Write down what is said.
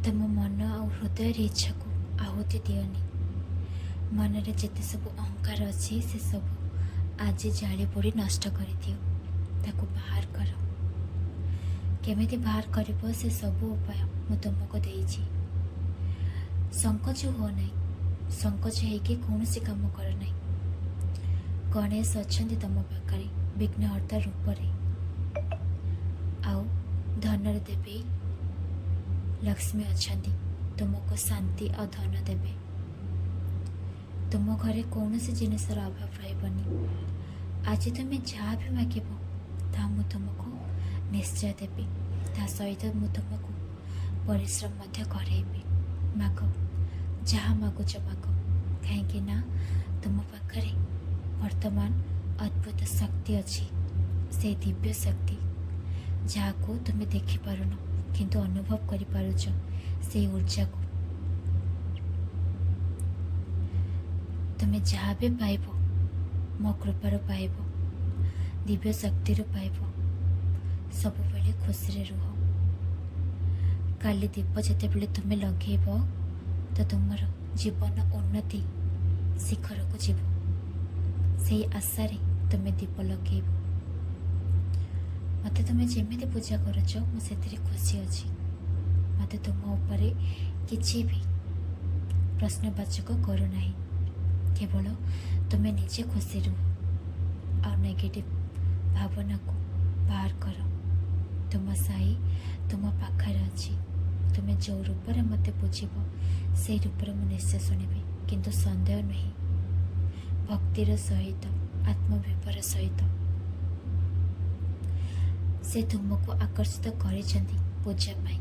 तुम मन और हृदय इच्छा को आहुति दियोनी। मनरे जेते सब अहंकार अच्छी से सब आज जाली पोड़ी नष्ट कर दियो। ताको बाहर कर। केमिति बाहर करिबो से सब उपाय मु तुमको देइछि। संकोच हो नहीं, संकोच है कि कौन सी काम कर नहीं। गणेश अच्छे तुम पाखे विघ्नहर्ता रूप आउ धनर देवी लक्ष्मी अच्छा तुमको शांति और धन देवे। तुम घरे कौन सी जिनसर अभाव रही। आज तुम्हें जहाँ भी मागे ता मु तुमको निश्चय देवी। ता सहित मु तुमको परिश्रम करेबी। माग जहाँ मागुच माग, कहीं ना तुम पाखे वर्तमान अद्भुत शक्ति अच्छी। से दिव्य शक्ति जहाँ को तुम्हें देखिपारुन किंतु अनुभव कर पारुच। से ऊर्जा को तुम्हें जहाँ भी पाइब मो कृपार पाइब, दिव्य शक्ति पाइब। सब बेले खुशी रुह। काली दीप जिते बेले तुम्हें लगेब तो तुम जीवन उन्नति शिखर को जीव। से आशा तुम्हें दीप लगेब। मत तुम्हें जमी पूजा करछ मुझे खुशी अच्छी। मत तुम उपरे किसी भी प्रश्नवाचक करूना। केवल तुम्हें निजे खुशी रुह और नेगेटिव भावना को बाहर कर। तुम साई तुम पाखर अच्छी। तुम्हें जो रूप में मत पूजिब से रूप में निश्चय शुणिबी, किंतु सन्देह नहीं। भक्तिर सहित आत्मविभर सहित से तुमको आकर्षित कर पूजा पाई।